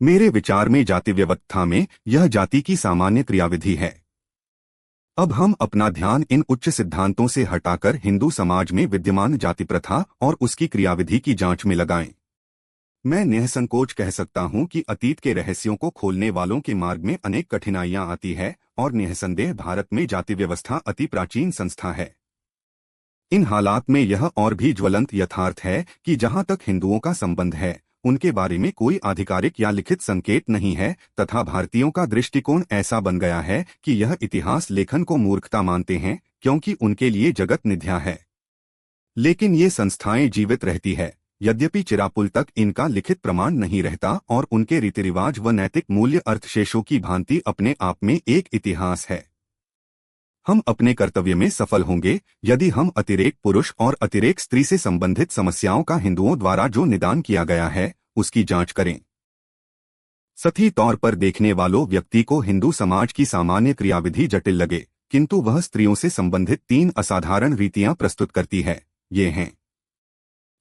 मेरे विचार में जाति व्यवस्था में यह जाति की सामान्य क्रियाविधि है। अब हम अपना ध्यान इन उच्च सिद्धांतों से हटाकर हिंदू समाज में विद्यमान जाति प्रथा और उसकी क्रियाविधि की जांच में लगाएं। मैं निःसंकोच कह सकता हूं कि अतीत के रहस्यों को खोलने वालों के मार्ग में अनेक कठिनाइयां आती है और निःसंदेह भारत में जाति व्यवस्था अति प्राचीन संस्था है। इन हालात में यह और भी ज्वलंत यथार्थ है कि जहां तक हिंदुओं का संबंध है, उनके बारे में कोई आधिकारिक या लिखित संकेत नहीं है तथा भारतीयों का दृष्टिकोण ऐसा बन गया है कि यह इतिहास लेखन को मूर्खता मानते हैं क्योंकि उनके लिए जगत मिथ्या है। लेकिन ये संस्थाएं जीवित रहती है, यद्यपि चिरापुल तक इनका लिखित प्रमाण नहीं रहता और उनके रीति रिवाज व नैतिक मूल्य अर्थशेषों की भांति अपने आप में एक इतिहास है। हम अपने कर्तव्य में सफल होंगे यदि हम अतिरेक पुरुष और अतिरेक स्त्री से संबंधित समस्याओं का हिंदुओं द्वारा जो निदान किया गया है उसकी जांच करें। सही तौर पर देखने वालों व्यक्ति को हिंदू समाज की सामान्य क्रियाविधि जटिल लगे, किंतु वह स्त्रियों से संबंधित 3 असाधारण रीतियां प्रस्तुत करती है। ये हैं: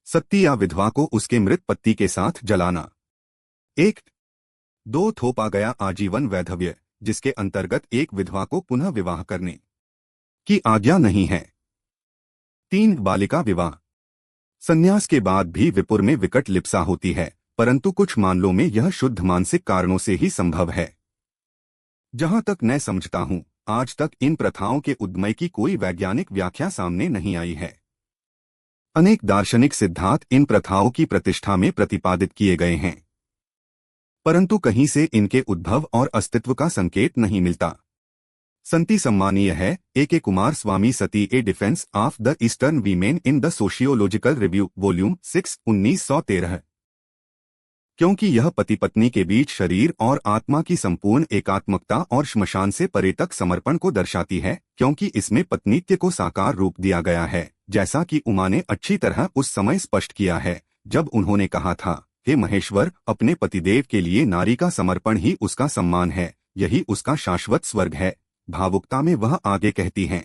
सती या विधवा को उसके मृत पति के साथ जलाना। 1, 2 थोपा गया आजीवन वैधव्य, जिसके अंतर्गत एक विधवा को पुनः विवाह करने की आज्ञा नहीं है। 3 बालिका विवाह। संन्यास के बाद भी विपुर में विकट लिप्सा होती है, परंतु कुछ मामलों में यह शुद्ध मानसिक कारणों से ही संभव है। जहां तक मैं समझता हूं, आज तक इन प्रथाओं के उद्गम की कोई वैज्ञानिक व्याख्या सामने नहीं आई है। अनेक दार्शनिक सिद्धांत इन प्रथाओं की प्रतिष्ठा में प्रतिपादित किए गए हैं, परंतु कहीं से इनके उद्भव और अस्तित्व का संकेत नहीं मिलता। संति सम्मानीय है A.K. Kumar Swami Sati A defence of the eastern women in the sociological review volume 6 1913, क्योंकि यह पति पत्नी के बीच शरीर और आत्मा की संपूर्ण एकात्मकता और श्मशान से परे तक समर्पण को दर्शाती है, क्योंकि इसमें पत्नीत्व को साकार रूप दिया गया है, जैसा कि उमा ने अच्छी तरह उस समय स्पष्ट किया है जब उन्होंने कहा था, हे महेश्वर, अपने पतिदेव के लिए नारी का समर्पण ही उसका सम्मान है, यही उसका शाश्वत स्वर्ग है। भावुकता में वह आगे कहती हैं,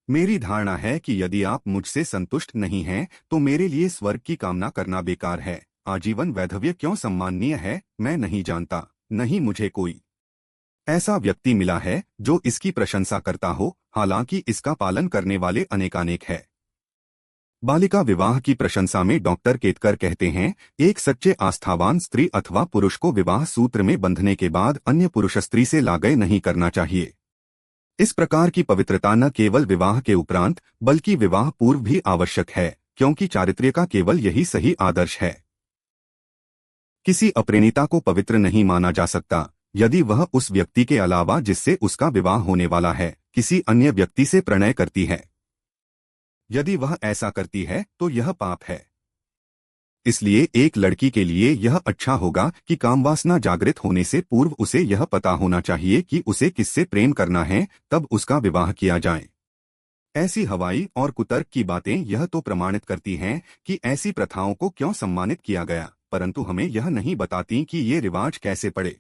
मेरी धारणा है कि यदि आप मुझसे संतुष्ट नहीं हैं तो मेरे लिए स्वर्ग की कामना करना बेकार है। आजीवन वैधव्य क्यों सम्माननीय है मैं नहीं जानता, नहीं मुझे कोई ऐसा व्यक्ति मिला है जो इसकी प्रशंसा करता हो, हालांकि इसका पालन करने वाले अनेकानेक है। बालिका विवाह की प्रशंसा में डॉक्टर केतकर कहते हैं, एक सच्चे आस्थावान स्त्री अथवा पुरुष को विवाह सूत्र में बंधने के बाद अन्य पुरुष स्त्री से लागे नहीं करना चाहिए। इस प्रकार की पवित्रता न केवल विवाह के उपरांत बल्कि विवाह पूर्व भी आवश्यक है, क्योंकि चारित्र्य का केवल यही सही आदर्श है। किसी अपरिणीता को पवित्र नहीं माना जा सकता यदि वह उस व्यक्ति के अलावा जिससे उसका विवाह होने वाला है किसी अन्य व्यक्ति से प्रणय करती है। यदि वह ऐसा करती है तो यह पाप है। इसलिए एक लड़की के लिए यह अच्छा होगा कि कामवासना जागृत होने से पूर्व उसे यह पता होना चाहिए कि उसे किससे प्रेम करना है, तब उसका विवाह किया जाए। ऐसी हवाई और कुतर्क की बातें यह तो प्रमाणित करती हैं कि ऐसी प्रथाओं को क्यों सम्मानित किया गया, परंतु हमें यह नहीं बताती कि ये रिवाज कैसे पड़े।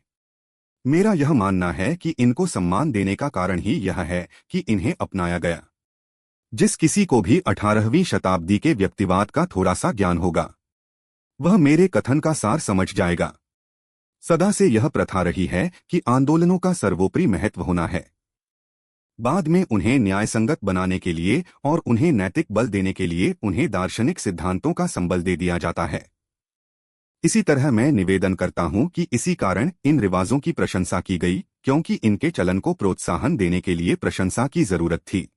मेरा यह मानना है कि इनको सम्मान देने का कारण ही यह है कि इन्हें अपनाया गया। जिस किसी को भी 18वीं शताब्दी के व्यक्तिवाद का थोड़ा सा ज्ञान होगा वह मेरे कथन का सार समझ जाएगा। सदा से यह प्रथा रही है कि आंदोलनों का सर्वोपरि महत्व होना है। बाद में उन्हें न्यायसंगत बनाने के लिए और उन्हें नैतिक बल देने के लिए उन्हें दार्शनिक सिद्धांतों का संबल दे दिया जाता है। इसी तरह मैं निवेदन करता हूं कि इसी कारण इन रिवाजों की प्रशंसा की गई, क्योंकि इनके चलन को प्रोत्साहन देने के लिए प्रशंसा की जरूरत थी।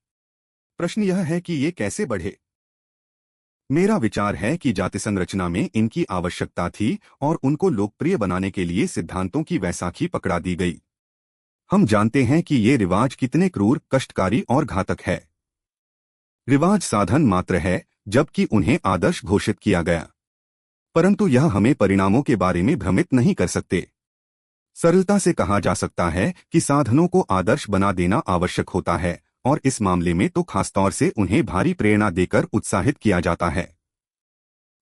प्रश्न यह है कि ये कैसे बढ़े। मेरा विचार है कि जाति संरचना में इनकी आवश्यकता थी और उनको लोकप्रिय बनाने के लिए सिद्धांतों की वैसाखी पकड़ा दी गई। हम जानते हैं कि ये रिवाज कितने क्रूर, कष्टकारी और घातक है। रिवाज साधन मात्र है, जबकि उन्हें आदर्श घोषित किया गया, परंतु यह हमें परिणामों के बारे में भ्रमित नहीं कर सकते। सरलता से कहा जा सकता है कि साधनों को आदर्श बना देना आवश्यक होता है, और इस मामले में तो खासतौर से उन्हें भारी प्रेरणा देकर उत्साहित किया जाता है।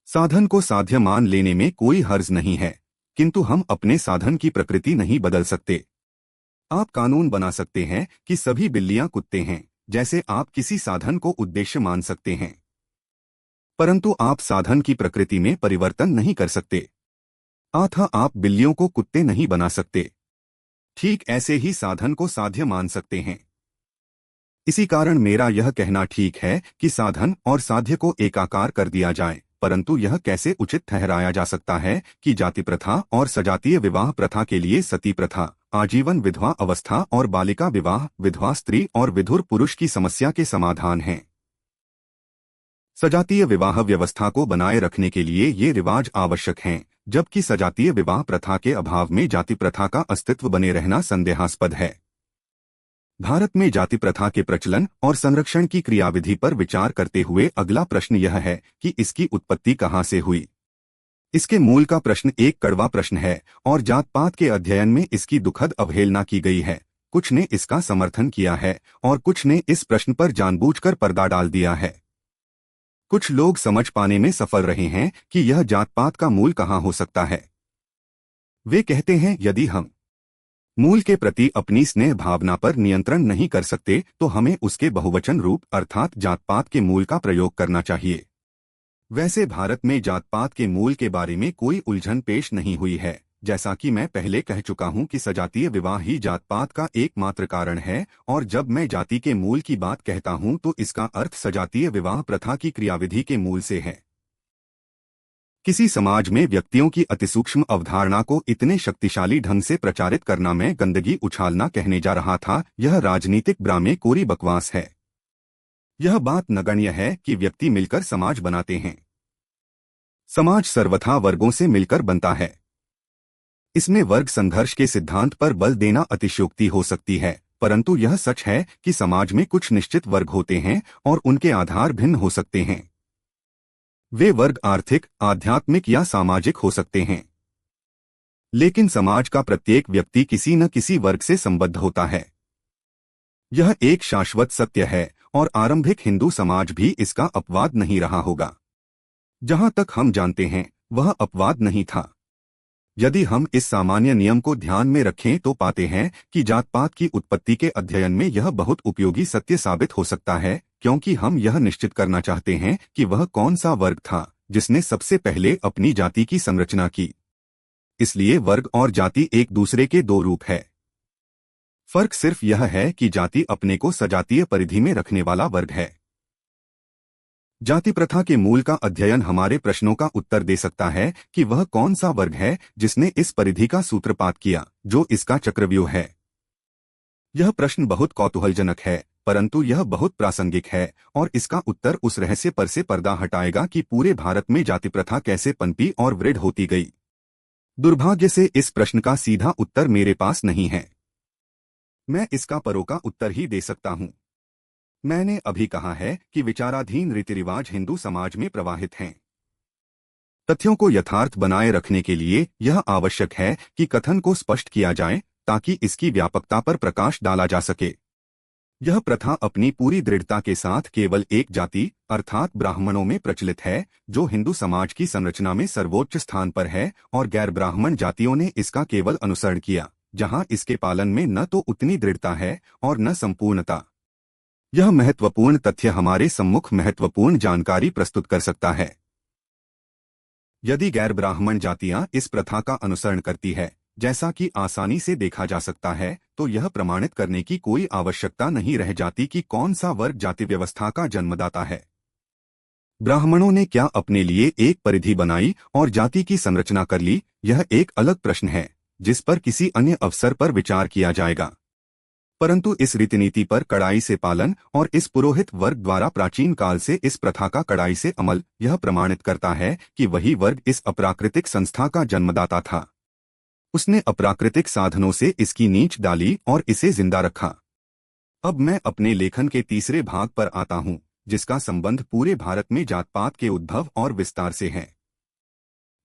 साधन को साध्य मान लेने में कोई हर्ज नहीं है, किंतु हम अपने साधन की प्रकृति नहीं बदल सकते। आप कानून बना सकते हैं कि सभी बिल्लियां कुत्ते हैं, जैसे आप किसी साधन को उद्देश्य मान सकते हैं, परंतु आप साधन की प्रकृति में परिवर्तन नहीं कर सकते। था आप बिल्लियों को कुत्ते नहीं बना सकते। ठीक ऐसे ही साधन को साध्य मान सकते हैं। इसी कारण मेरा यह कहना ठीक है कि साधन और साध्य को एकाकार कर दिया जाए, परंतु यह कैसे उचित ठहराया जा सकता है कि जाति प्रथा और सजातीय विवाह प्रथा के लिए सती प्रथा, आजीवन विधवा अवस्था और बालिका विवाह, विधवा स्त्री और विधुर पुरुष की समस्या के समाधान हैं। सजातीय विवाह व्यवस्था को बनाए रखने के लिए ये रिवाज आवश्यक हैं, जबकि सजातीय विवाह प्रथा के अभाव में जाति प्रथा का अस्तित्व बने रहना संदेहास्पद है। भारत में जाति प्रथा के प्रचलन और संरक्षण की क्रियाविधि पर विचार करते हुए अगला प्रश्न यह है कि इसकी उत्पत्ति कहाँ से हुई। इसके मूल का प्रश्न एक कड़वा प्रश्न है और जात पात के अध्ययन में इसकी दुखद अवहेलना की गई है। कुछ ने इसका समर्थन किया है और कुछ ने इस प्रश्न पर जानबूझकर पर्दा डाल दिया है। कुछ लोग समझ पाने में सफल रहे हैं कि यह जात पात का मूल कहाँ हो सकता है। वे कहते हैं यदि हम मूल के प्रति अपनी स्नेह भावना पर नियंत्रण नहीं कर सकते तो हमें उसके बहुवचन रूप अर्थात जात पात के मूल का प्रयोग करना चाहिए। वैसे भारत में जात पात के मूल के बारे में कोई उलझन पेश नहीं हुई है। जैसा कि मैं पहले कह चुका हूं कि सजातीय विवाह ही जात पात का एकमात्र कारण है, और जब मैं जाति के मूल की बात कहता हूं तो इसका अर्थ सजातीय विवाह प्रथा की क्रियाविधि के मूल से है। किसी समाज में व्यक्तियों की अतिसूक्ष्म अवधारणा को इतने शक्तिशाली ढंग से प्रचारित करना मैं गंदगी उछालना कहने जा रहा था, यह राजनीतिक ब्राह्मे कोरी बकवास है। यह बात नगण्य है कि व्यक्ति मिलकर समाज बनाते हैं। समाज सर्वथा वर्गों से मिलकर बनता है। इसमें वर्ग संघर्ष के सिद्धांत पर बल देना अतिशयोक्ति हो सकती है, परंतु यह सच है कि समाज में कुछ निश्चित वर्ग होते हैं और उनके आधार भिन्न हो सकते हैं। वे वर्ग आर्थिक, आध्यात्मिक या सामाजिक हो सकते हैं, लेकिन समाज का प्रत्येक व्यक्ति किसी न किसी वर्ग से संबद्ध होता है। यह एक शाश्वत सत्य है और आरंभिक हिंदू समाज भी इसका अपवाद नहीं रहा होगा। जहां तक हम जानते हैं वह अपवाद नहीं था। यदि हम इस सामान्य नियम को ध्यान में रखें तो पाते हैं कि जात पात की उत्पत्ति के अध्ययन में यह बहुत उपयोगी सत्य साबित हो सकता है, क्योंकि हम यह निश्चित करना चाहते हैं कि वह कौन सा वर्ग था जिसने सबसे पहले अपनी जाति की संरचना की। इसलिए वर्ग और जाति एक दूसरे के दो रूप है। फर्क सिर्फ यह है कि जाति अपने को सजातीय परिधि में रखने वाला वर्ग है। जाति प्रथा के मूल का अध्ययन हमारे प्रश्नों का उत्तर दे सकता है कि वह कौन सा वर्ग है जिसने इस परिधि का सूत्रपात किया, जो इसका चक्रव्यूह है। यह प्रश्न बहुत कौतूहलजनक है, परंतु यह बहुत प्रासंगिक है और इसका उत्तर उस रहस्य पर से पर्दा हटाएगा कि पूरे भारत में जाति प्रथा कैसे पनपी और वृद्ध होती गई। दुर्भाग्य से इस प्रश्न का सीधा उत्तर मेरे पास नहीं है। मैं इसका परों का उत्तर ही दे सकता हूं। मैंने अभी कहा है कि विचाराधीन रीति रिवाज हिंदू समाज में प्रवाहित हैं। तथ्यों को यथार्थ बनाए रखने के लिए यह आवश्यक है कि कथन को स्पष्ट किया जाए ताकि इसकी व्यापकता पर प्रकाश डाला जा सके। यह प्रथा अपनी पूरी दृढ़ता के साथ केवल एक जाति अर्थात ब्राह्मणों में प्रचलित है, जो हिंदू समाज की संरचना में सर्वोच्च स्थान पर है, और गैर ब्राह्मण जातियों ने इसका केवल अनुसरण किया, जहां इसके पालन में न तो उतनी दृढ़ता है और न संपूर्णता। यह महत्वपूर्ण तथ्य हमारे सम्मुख महत्वपूर्ण जानकारी प्रस्तुत कर सकता है। यदि गैर ब्राह्मण जातियां इस प्रथा का अनुसरण करती है, जैसा कि आसानी से देखा जा सकता है, तो यह प्रमाणित करने की कोई आवश्यकता नहीं रह जाती कि कौन सा वर्ग जाति व्यवस्था का जन्मदाता है। ब्राह्मणों ने क्या अपने लिए एक परिधि बनाई और जाति की संरचना कर ली, यह एक अलग प्रश्न है जिस पर किसी अन्य अवसर पर विचार किया जाएगा। परंतु इस रीतिनीति पर कड़ाई से पालन और इस पुरोहित वर्ग द्वारा प्राचीन काल से इस प्रथा का कड़ाई से अमल यह प्रमाणित करता है कि वही वर्ग इस अप्राकृतिक संस्था का जन्मदाता था। उसने अप्राकृतिक साधनों से इसकी नींव डाली और इसे जिंदा रखा। अब मैं अपने लेखन के तीसरे भाग पर आता हूं, जिसका संबंध पूरे भारत में जात पात के उद्भव और विस्तार से है।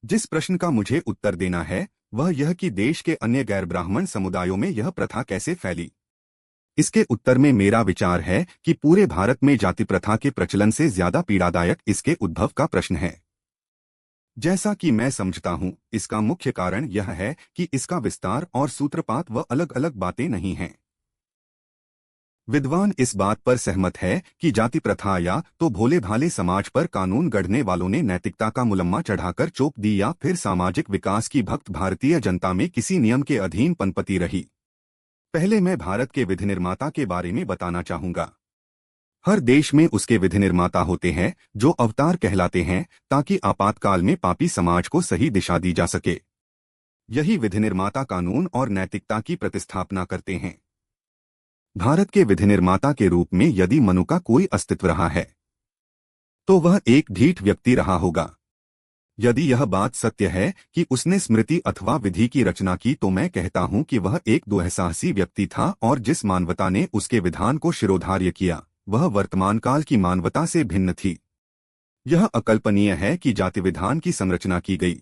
जिस प्रश्न का मुझे उत्तर देना है वह यह कि देश के अन्य गैर ब्राह्मण समुदायों में यह प्रथा कैसे फैली। इसके उत्तर में मेरा विचार है कि पूरे भारत में जाति प्रथा के प्रचलन से ज्यादा पीड़ादायक इसके उद्भव का प्रश्न है। जैसा कि मैं समझता हूं, इसका मुख्य कारण यह है कि इसका विस्तार और सूत्रपात व अलग अलग बातें नहीं हैं। विद्वान इस बात पर सहमत है कि जाति प्रथा या तो भोले भाले समाज पर कानून गढ़ने वालों ने नैतिकता का मुलम्मा चढ़ाकर चोप दी या फिर सामाजिक विकास की भक्त भारतीय जनता में किसी नियम के अधीन पनपती रही। पहले मैं भारत के विधि निर्माता के बारे में बताना चाहूंगा। हर देश में उसके विधि निर्माता होते हैं जो अवतार कहलाते हैं ताकि आपातकाल में पापी समाज को सही दिशा दी जा सके। यही विधि निर्माता कानून और नैतिकता की प्रतिस्थापना करते हैं। भारत के विधि निर्माता के रूप में यदि मनु का कोई अस्तित्व रहा है तो वह एक ढीठ व्यक्ति रहा होगा। यदि यह बात सत्य है कि उसने स्मृति अथवा विधि की रचना की तो मैं कहता हूं कि वह एक दुस्साहसी व्यक्ति था और जिस मानवता ने उसके विधान को शिरोधार्य किया वह वर्तमान काल की मानवता से भिन्न थी। यह अकल्पनीय है कि जाति विधान की संरचना की गई।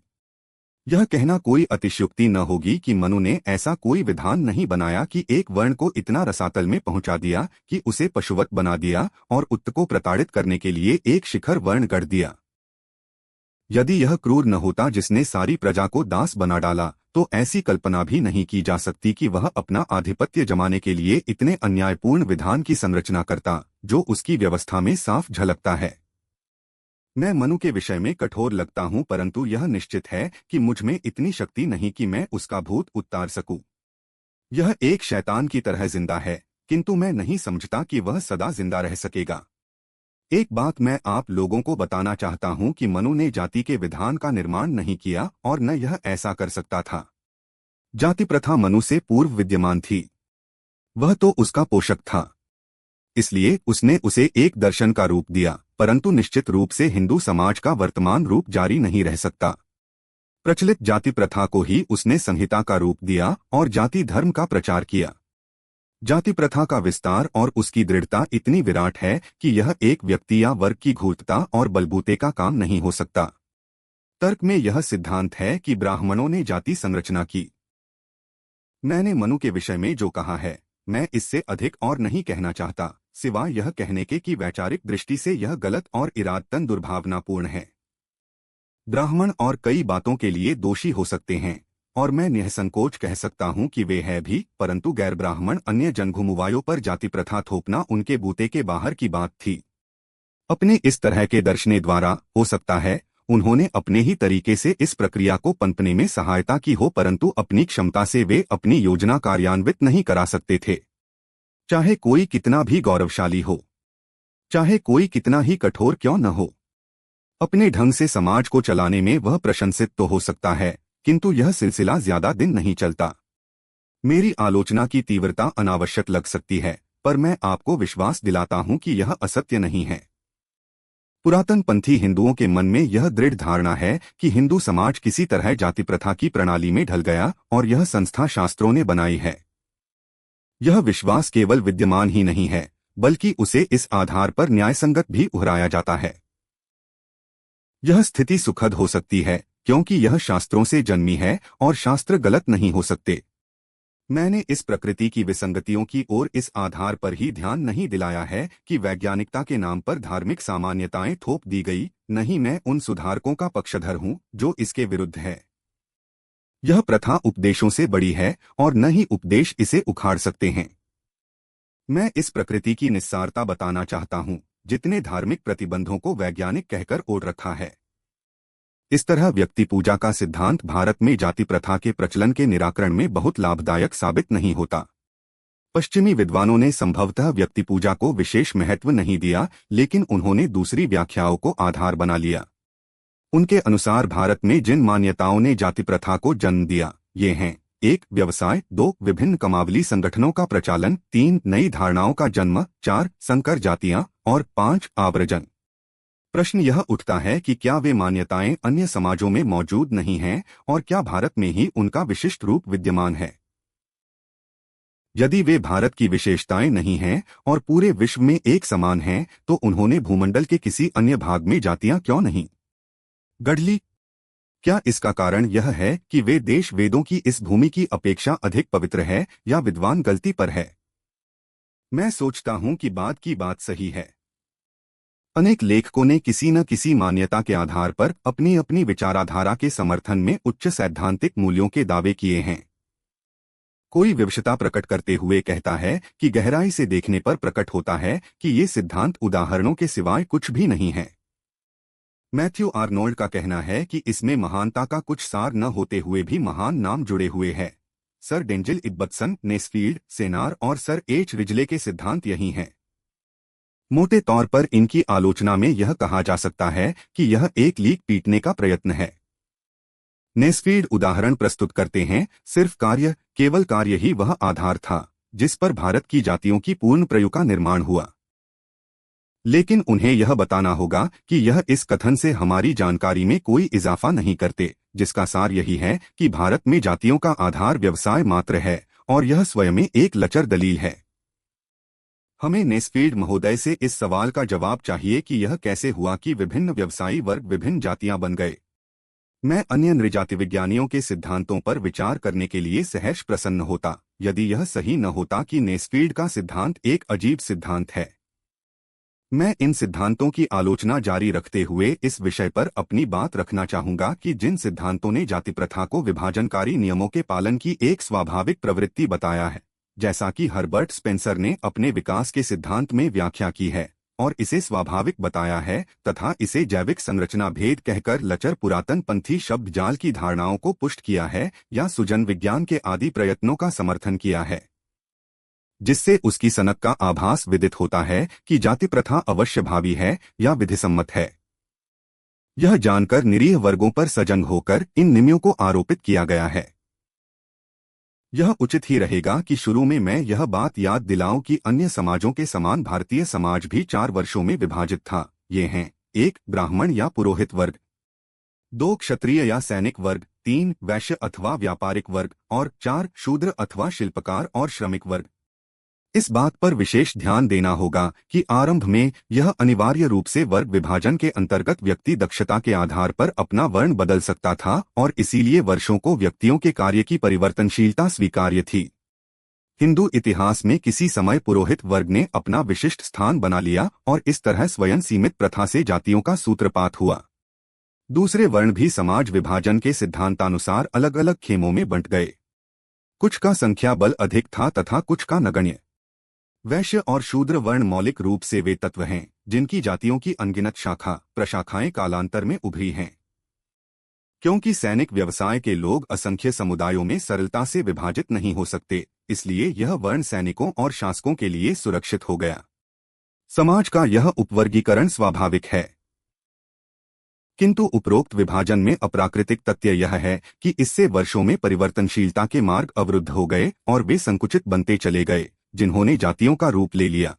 यह कहना कोई अतिशयोक्ति न होगी कि मनु ने ऐसा कोई विधान नहीं बनाया कि एक वर्ण को इतना रसातल में पहुंचा दिया कि उसे पशुवत बना दिया और उत्त को प्रताड़ित करने के लिए एक शिखर वर्ण गढ़ दिया। यदि यह क्रूर न होता जिसने सारी प्रजा को दास बना डाला तो ऐसी कल्पना भी नहीं की जा सकती कि वह अपना आधिपत्य जमाने के लिए इतने अन्यायपूर्ण विधान की संरचना करता जो उसकी व्यवस्था में साफ झलकता है। मैं मनु के विषय में कठोर लगता हूं परंतु यह निश्चित है कि मुझ में इतनी शक्ति नहीं कि मैं उसका भूत उतार सकूं। यह एक शैतान की तरह जिंदा है किंतु मैं नहीं समझता कि वह सदा जिंदा रह सकेगा। एक बात मैं आप लोगों को बताना चाहता हूं कि मनु ने जाति के विधान का निर्माण नहीं किया और न यह ऐसा कर सकता था। जाति प्रथा मनु से पूर्व विद्यमान थी। वह तो उसका पोषक था, इसलिए उसने उसे एक दर्शन का रूप दिया, परंतु निश्चित रूप से हिंदू समाज का वर्तमान रूप जारी नहीं रह सकता। प्रचलित जाति प्रथा को ही उसने संहिता का रूप दिया और जाति धर्म का प्रचार किया। जाति प्रथा का विस्तार और उसकी दृढ़ता इतनी विराट है कि यह एक व्यक्ति या वर्ग की घूर्तता और बलबूते का काम नहीं हो सकता। तर्क में यह सिद्धांत है कि ब्राह्मणों ने जाति संरचना की। मैंने मनु के विषय में जो कहा है मैं इससे अधिक और नहीं कहना चाहता, सिवाय यह कहने के कि वैचारिक दृष्टि से यह गलत और इरादतन दुर्भावनापूर्ण है। ब्राह्मण और कई बातों के लिए दोषी हो सकते हैं और मैं निःसंकोच कह सकता हूं कि वे हैं भी, परंतु गैर ब्राह्मण अन्य जनघुमुवायों पर जाति प्रथा थोपना उनके बूते के बाहर की बात थी। अपने इस तरह के दर्शने द्वारा हो सकता है उन्होंने अपने ही तरीके से इस प्रक्रिया को पनपने में सहायता की हो, परंतु अपनी क्षमता से वे अपनी योजना कार्यान्वित नहीं करा सकते थे। चाहे कोई कितना भी गौरवशाली हो, चाहे कोई कितना ही कठोर क्यों न हो, अपने ढंग से समाज को चलाने में वह प्रशंसित तो हो सकता है किंतु यह सिलसिला ज्यादा दिन नहीं चलता। मेरी आलोचना की तीव्रता अनावश्यक लग सकती है पर मैं आपको विश्वास दिलाता हूं कि यह असत्य नहीं है। पुरातन पंथी हिंदुओं के मन में यह दृढ़ धारणा है कि हिंदू समाज किसी तरह जाति प्रथा की प्रणाली में ढल गया और यह संस्था शास्त्रों ने बनाई है। यह विश्वास केवल विद्यमान ही नहीं है बल्कि उसे इस आधार पर न्यायसंगत भी उहराया जाता है। यह स्थिति सुखद हो सकती है क्योंकि यह शास्त्रों से जन्मी है और शास्त्र गलत नहीं हो सकते। मैंने इस प्रकृति की विसंगतियों की ओर इस आधार पर ही ध्यान नहीं दिलाया है कि वैज्ञानिकता के नाम पर धार्मिक सामान्यताएं थोप दी गई, नहीं मैं उन सुधारकों का पक्षधर हूं जो इसके विरुद्ध है। यह प्रथा उपदेशों से बड़ी है और न ही उपदेश इसे उखाड़ सकते हैं। मैं इस प्रकृति की निस्सारता बताना चाहता हूं जितने धार्मिक प्रतिबंधों को वैज्ञानिक कहकर ओढ़ रखा है। इस तरह व्यक्ति पूजा का सिद्धांत भारत में जाति प्रथा के प्रचलन के निराकरण में बहुत लाभदायक साबित नहीं होता। पश्चिमी विद्वानों ने संभवतः व्यक्ति पूजा को विशेष महत्व नहीं दिया, लेकिन उन्होंने दूसरी व्याख्याओं को आधार बना लिया। उनके अनुसार भारत में जिन मान्यताओं ने जाति प्रथा को जन्म दिया ये हैं: 1. व्यवसाय, 2. विभिन्न कमावली संगठनों का प्रचालन, 3. नई धारणाओं का जन्म, 4. संकर जातियां और 5. आव्रजन। प्रश्न यह उठता है कि क्या वे मान्यताएं अन्य समाजों में मौजूद नहीं हैं और क्या भारत में ही उनका विशिष्ट रूप विद्यमान है? यदि वे भारत की विशेषताएं नहीं हैं और पूरे विश्व में एक समान हैं तो उन्होंने भूमंडल के किसी अन्य भाग में जातियां क्यों नहीं गढ़ ली? क्या इसका कारण यह है कि वे देश वेदों की इस भूमि की अपेक्षा अधिक पवित्र है या विद्वान गलती पर है? मैं सोचता हूं कि बात की बात सही है। अनेक लेखकों ने किसी न किसी मान्यता के आधार पर अपनी अपनी विचारधारा के समर्थन में उच्च सैद्धांतिक मूल्यों के दावे किए हैं। कोई विवशता प्रकट करते हुए कहता है कि गहराई से देखने पर प्रकट होता है कि ये सिद्धांत उदाहरणों के सिवाय कुछ भी नहीं है। मैथ्यू आर्नोल्ड का कहना है कि इसमें महानता का कुछ सार न होते हुए भी महान नाम जुड़े हुए हैं। सर डेंजिल इब्बत्सन, नेस्फील्ड, सेनार और सर एच रिजले के सिद्धांत यही हैं। मोटे तौर पर इनकी आलोचना में यह कहा जा सकता है कि यह एक लीक पीटने का प्रयत्न है। नेस्फील्ड उदाहरण प्रस्तुत करते हैं, सिर्फ कार्य, केवल कार्य ही वह आधार था जिस पर भारत की जातियों की पूर्ण प्रयोग का निर्माण हुआ। लेकिन उन्हें यह बताना होगा कि यह इस कथन से हमारी जानकारी में कोई इजाफा नहीं करते, जिसका सार यही है कि भारत में जातियों का आधार व्यवसाय मात्र है और यह स्वयं में एक लचर दलील है। हमें नेस्फील्ड महोदय से इस सवाल का जवाब चाहिए कि यह कैसे हुआ कि विभिन्न व्यवसायी वर्ग विभिन्न जातियां बन गए। मैं अन्य नृजाति विज्ञानियों के सिद्धांतों पर विचार करने के लिए सहर्ष प्रसन्न होता यदि यह सही न होता कि नेस्फील्ड का सिद्धांत एक अजीब सिद्धांत है। मैं इन सिद्धांतों की आलोचना जारी रखते हुए इस विषय पर अपनी बात रखना चाहूंगा कि जिन सिद्धांतों ने जाति प्रथा को विभाजनकारी नियमों के पालन की एक स्वाभाविक प्रवृत्ति बताया है, जैसा कि हर्बर्ट स्पेंसर ने अपने विकास के सिद्धांत में व्याख्या की है और इसे स्वाभाविक बताया है तथा इसे जैविक संरचना भेद कहकर लचर पुरातन पंथी शब्द जाल की धारणाओं को पुष्ट किया है या सुजन विज्ञान के आदि प्रयत्नों का समर्थन किया है, जिससे उसकी सनक का आभास विदित होता है कि जाति प्रथा अवश्य भावी है या विधिसम्मत है। यह जानकर निरीह वर्गों पर सजग होकर इन नियमों को आरोपित किया गया है। यह उचित ही रहेगा कि शुरू में मैं यह बात याद दिलाऊं कि अन्य समाजों के समान भारतीय समाज भी 4 वर्षों में विभाजित था। ये हैं 1 ब्राह्मण या पुरोहित वर्ग, 2 क्षत्रिय या सैनिक वर्ग, 3 वैश्य अथवा व्यापारिक वर्ग और 4 शूद्र अथवा शिल्पकार और श्रमिक वर्ग। इस बात पर विशेष ध्यान देना होगा कि आरंभ में यह अनिवार्य रूप से वर्ग विभाजन के अंतर्गत व्यक्ति दक्षता के आधार पर अपना वर्ण बदल सकता था और इसीलिए वर्षों को व्यक्तियों के कार्य की परिवर्तनशीलता स्वीकार्य थी। हिंदू इतिहास में किसी समय पुरोहित वर्ग ने अपना विशिष्ट स्थान बना लिया और इस तरह स्वयं सीमित प्रथा से जातियों का सूत्रपात हुआ। दूसरे वर्ण भी समाज विभाजन के सिद्धांतानुसार अलग अलग खेमों में बंट गए। कुछ का संख्या बल अधिक था तथा कुछ का नगण्य। वैश्य और शूद्र वर्ण मौलिक रूप से वे तत्व हैं जिनकी जातियों की अनगिनत शाखा प्रशाखाएं कालांतर में उभरी हैं। क्योंकि सैनिक व्यवसाय के लोग असंख्य समुदायों में सरलता से विभाजित नहीं हो सकते, इसलिए यह वर्ण सैनिकों और शासकों के लिए सुरक्षित हो गया। समाज का यह उपवर्गीकरण स्वाभाविक है, किंतु उपरोक्त विभाजन में अप्राकृतिक तथ्य यह है कि इससे वर्षों में परिवर्तनशीलता के मार्ग अवरुद्ध हो गए और वे संकुचित बनते चले गए जिन्होंने जातियों का रूप ले लिया।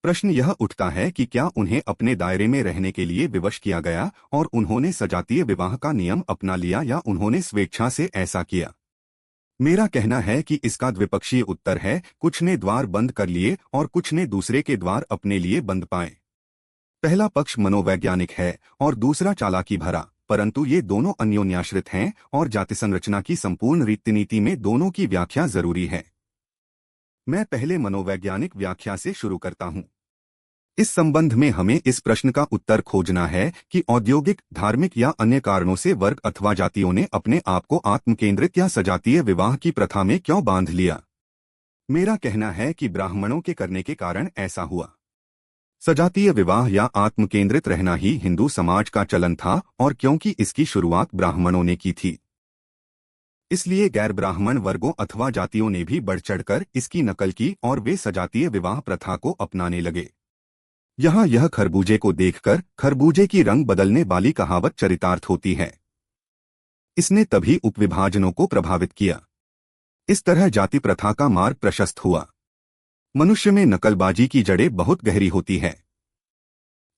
प्रश्न यह उठता है कि क्या उन्हें अपने दायरे में रहने के लिए विवश किया गया और उन्होंने सजातीय विवाह का नियम अपना लिया या उन्होंने स्वेच्छा से ऐसा किया? मेरा कहना है कि इसका द्विपक्षीय उत्तर है, कुछ ने द्वार बंद कर लिए और कुछ ने दूसरे के द्वार अपने लिए बंद पाए। पहला पक्ष मनोवैज्ञानिक है और दूसरा चालाकी भरा, परंतु ये दोनों अन्योन्याश्रित हैं और जाति संरचना की संपूर्ण रीतिनीति में दोनों की व्याख्या जरूरी है। मैं पहले मनोवैज्ञानिक व्याख्या से शुरू करता हूं। इस संबंध में हमें इस प्रश्न का उत्तर खोजना है कि औद्योगिक, धार्मिक या अन्य कारणों से वर्ग अथवा जातियों ने अपने आप को आत्मकेंद्रित या सजातीय विवाह की प्रथा में क्यों बांध लिया। मेरा कहना है कि ब्राह्मणों के करने के कारण ऐसा हुआ। सजातीय विवाह या आत्मकेंद्रित रहना ही हिंदू समाज का चलन था और क्योंकि इसकी शुरुआत ब्राह्मणों ने की थी, इसलिए गैर ब्राह्मण वर्गों अथवा जातियों ने भी बढ़ चढ़कर इसकी नकल की और वे सजातीय विवाह प्रथा को अपनाने लगे। यहाँ यह खरबूजे को देखकर खरबूजे की रंग बदलने वाली कहावत चरितार्थ होती है। इसने तभी उपविभाजनों को प्रभावित किया। इस तरह जाति प्रथा का मार्ग प्रशस्त हुआ। मनुष्य में नकलबाजी की जड़ें बहुत गहरी होती है।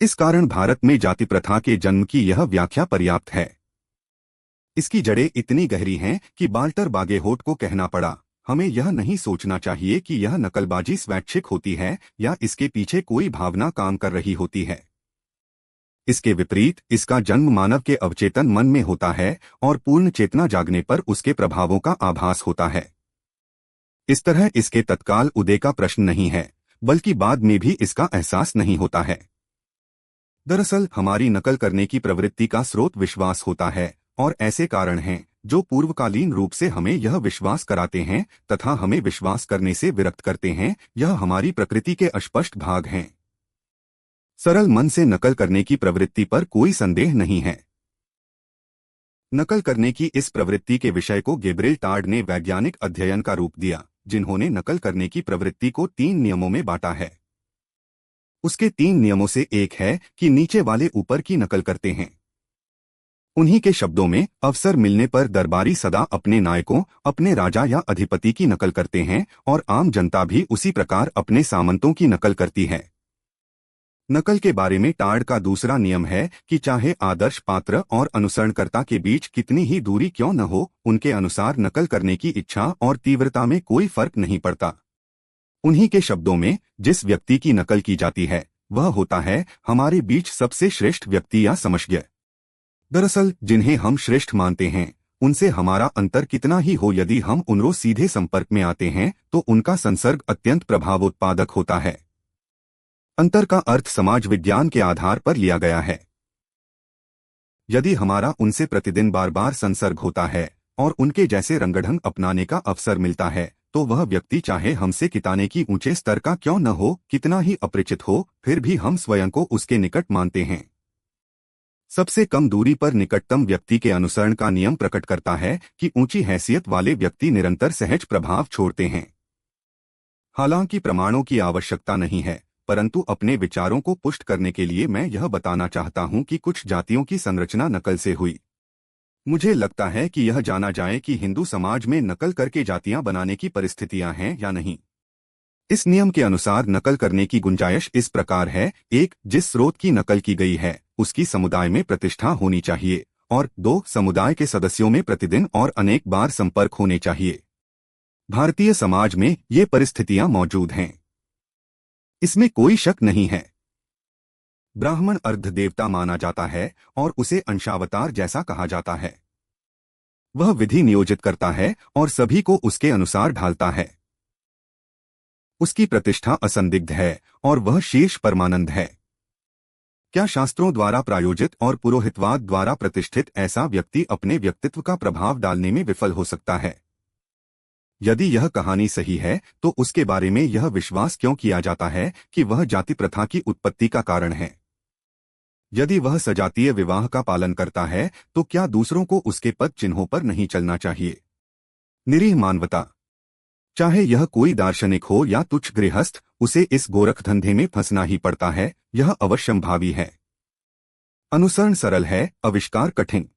इस कारण भारत में जाति प्रथा के जन्म की यह व्याख्या पर्याप्त है। इसकी जड़ें इतनी गहरी हैं कि वाल्टर बागेहोट को कहना पड़ा, हमें यह नहीं सोचना चाहिए कि यह नकलबाजी स्वैच्छिक होती है या इसके पीछे कोई भावना काम कर रही होती है। इसके विपरीत इसका जन्म मानव के अवचेतन मन में होता है और पूर्ण चेतना जागने पर उसके प्रभावों का आभास होता है। इस तरह इसके तत्काल उदय का प्रश्न नहीं है, बल्कि बाद में भी इसका एहसास नहीं होता है। दरअसल हमारी नकल करने की प्रवृत्ति का स्रोत विश्वास होता है और ऐसे कारण हैं जो पूर्वकालीन रूप से हमें यह विश्वास कराते हैं तथा हमें विश्वास करने से विरक्त करते हैं, यह हमारी प्रकृति के अस्पष्ट भाग हैं। सरल मन से नकल करने की प्रवृत्ति पर कोई संदेह नहीं है। नकल करने की इस प्रवृत्ति के विषय को गैब्रिएल टार्ड ने वैज्ञानिक अध्ययन का रूप दिया, जिन्होंने नकल करने की प्रवृत्ति को 3 नियमों में बांटा है। उसके 3 नियमों से एक है कि नीचे वाले ऊपर की नकल करते हैं। उन्हीं के शब्दों में, अवसर मिलने पर दरबारी सदा अपने नायकों, अपने राजा या अधिपति की नकल करते हैं और आम जनता भी उसी प्रकार अपने सामंतों की नकल करती है। नकल के बारे में टार्ड का दूसरा नियम है कि चाहे आदर्श पात्र और अनुसरणकर्ता के बीच कितनी ही दूरी क्यों न हो, उनके अनुसार नकल करने की इच्छा और तीव्रता में कोई फर्क नहीं पड़ता। उन्हीं के शब्दों में, जिस व्यक्ति की नकल की जाती है वह होता है हमारे बीच सबसे श्रेष्ठ व्यक्ति या समझज्ञ। दरअसल जिन्हें हम श्रेष्ठ मानते हैं उनसे हमारा अंतर कितना ही हो, यदि हम उनसे सीधे संपर्क में आते हैं तो उनका संसर्ग अत्यंत प्रभावोत्पादक होता है। अंतर का अर्थ समाज विज्ञान के आधार पर लिया गया है। यदि हमारा उनसे प्रतिदिन बार बार संसर्ग होता है और उनके जैसे रंगढंग अपनाने का अवसर मिलता है, तो वह व्यक्ति चाहे हमसे किताने की ऊंचे स्तर का क्यों न हो, कितना ही अपरिचित हो, फिर भी हम स्वयं को उसके निकट मानते हैं। सबसे कम दूरी पर निकटतम व्यक्ति के अनुसरण का नियम प्रकट करता है कि ऊंची हैसियत वाले व्यक्ति निरंतर सहज प्रभाव छोड़ते हैं। हालांकि प्रमाणों की आवश्यकता नहीं है, परंतु अपने विचारों को पुष्ट करने के लिए मैं यह बताना चाहता हूं कि कुछ जातियों की संरचना नकल से हुई। मुझे लगता है कि यह जाना जाए कि हिंदू समाज में नकल करके जातियां बनाने की परिस्थितियां हैं या नहीं। इस नियम के अनुसार नकल करने की गुंजाइश इस प्रकार है: 1. जिस स्रोत की नकल की गई है उसकी समुदाय में प्रतिष्ठा होनी चाहिए, और 2. समुदाय के सदस्यों में प्रतिदिन और अनेक बार संपर्क होने चाहिए। भारतीय समाज में ये परिस्थितियां मौजूद हैं, इसमें कोई शक नहीं है। ब्राह्मण अर्ध देवता माना जाता है और उसे अंशावतार जैसा कहा जाता है। वह विधि नियोजित करता है और सभी को उसके अनुसार ढालता है। उसकी प्रतिष्ठा असंदिग्ध है और वह शीर्ष परमानंद है। क्या शास्त्रों द्वारा प्रायोजित और पुरोहितवाद द्वारा प्रतिष्ठित ऐसा व्यक्ति अपने व्यक्तित्व का प्रभाव डालने में विफल हो सकता है? यदि यह कहानी सही है तो उसके बारे में यह विश्वास क्यों किया जाता है कि वह जाति प्रथा की उत्पत्ति का कारण है? यदि वह सजातीय विवाह का पालन करता है तो क्या दूसरों को उसके पद चिन्हों पर नहीं चलना चाहिए? निरीह मानवता, चाहे यह कोई दार्शनिक हो या तुच्छ गृहस्थ, उसे इस गोरख धंधे में फंसना ही पड़ता है। यह अवश्यंभावी है। अनुसरण सरल है, आविष्कार कठिन।